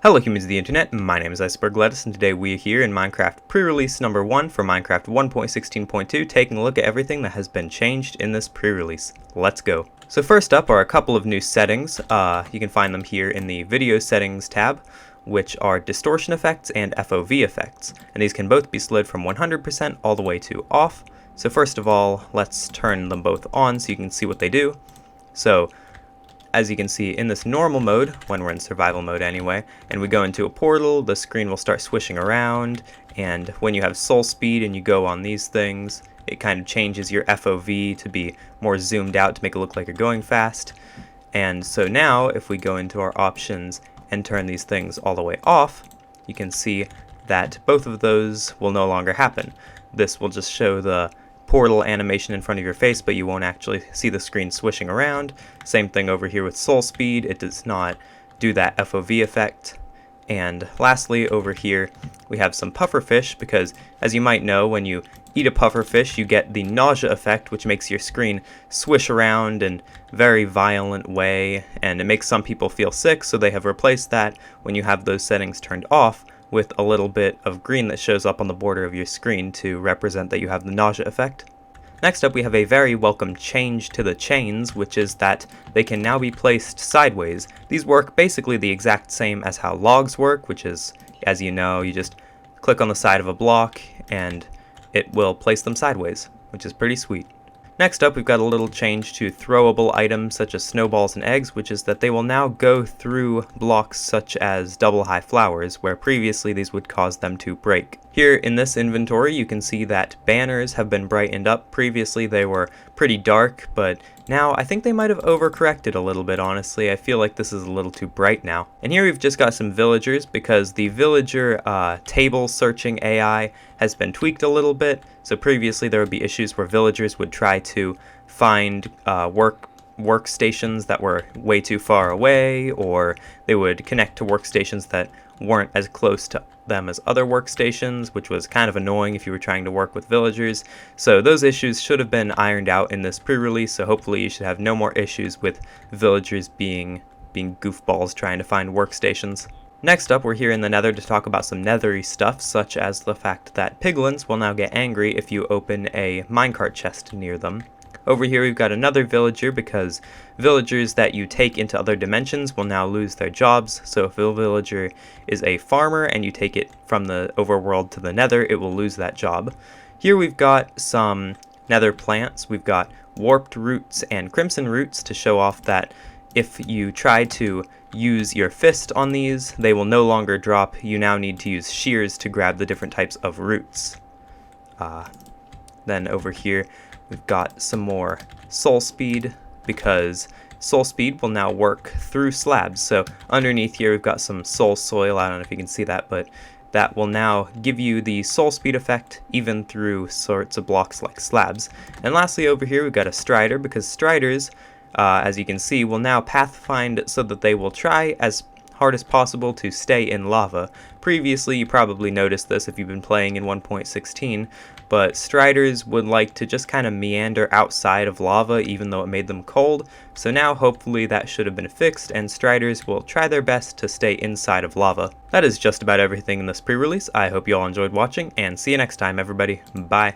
Hello humans of the internet, my name is Iceberg and today we are here in Minecraft pre-release number 1 for Minecraft 1.16.2, taking a look at everything that has been changed in this pre-release. Let's go. So first up are a couple of new settings. You can find them here in the video settings tab, which are distortion effects and FOV effects, and these can both be slid from 100% all the way to off. So first of all, let's turn them both on so you can see what they do. So as you can see in this normal mode, when we're in survival mode anyway, and we go into a portal, the screen will start swishing around, and when you have soul speed and you go on these things, it kind of changes your FOV to be more zoomed out to make it look like you're going fast. And so now if we go into our options and turn these things all the way off, you can see that both of those will no longer happen. This will just show the portal animation in front of your face, but you won't actually see the screen swishing around. Same thing over here with soul speed, it does not do that FOV effect. And lastly, over here we have some pufferfish, because as you might know, when you eat a pufferfish you get the nausea effect, which makes your screen swish around in a very violent way, and it makes some people feel sick, so they have replaced that when you have those settings turned off with a little bit of green that shows up on the border of your screen to represent that you have the nausea effect. Next up we have a very welcome change to the chains, which is that they can now be placed sideways. These work basically the exact same as how logs work, which is, as you know, you just click on the side of a block and it will place them sideways, which is pretty sweet. Next up, we've got a little change to throwable items such as snowballs and eggs, which is that they will now go through blocks such as double high flowers, where previously these would cause them to break. Here in this inventory, you can see that banners have been brightened up. Previously they were pretty dark, but now I think they might have overcorrected a little bit, honestly. I feel like this is a little too bright now. And here we've just got some villagers, because the villager table searching AI has been tweaked a little bit. So previously there would be issues where villagers would try to find workstations that were way too far away, or they would connect to workstations that weren't as close to them as other workstations, which was kind of annoying if you were trying to work with villagers. So those issues should have been ironed out in this pre-release, so hopefully you should have no more issues with villagers being goofballs trying to find workstations. Next up, we're here in the Nether to talk about some nethery stuff, such as the fact that piglins will now get angry if you open a minecart chest near them. Over here we've got another villager, because villagers that you take into other dimensions will now lose their jobs. So if a villager is a farmer and you take it from the overworld to the Nether, it will lose that job. Here we've got some Nether plants. We've got warped roots and crimson roots to show off that if you try to use your fist on these, they will no longer drop. You now need to use shears to grab the different types of roots. Then over here we've got some more soul speed, because soul speed will now work through slabs. So underneath here we've got some soul soil, I don't know if you can see that, but that will now give you the soul speed effect even through sorts of blocks like slabs. And lastly over here we've got a strider, because striders, as you can see, will now pathfind so that they will try as hard as possible to stay in lava. Previously, you probably noticed this if you've been playing in 1.16, but striders would like to just kind of meander outside of lava even though it made them cold. So now hopefully that should have been fixed, and striders will try their best to stay inside of lava. That is just about everything in this pre-release. I hope you all enjoyed watching, and see you next time everybody. Bye.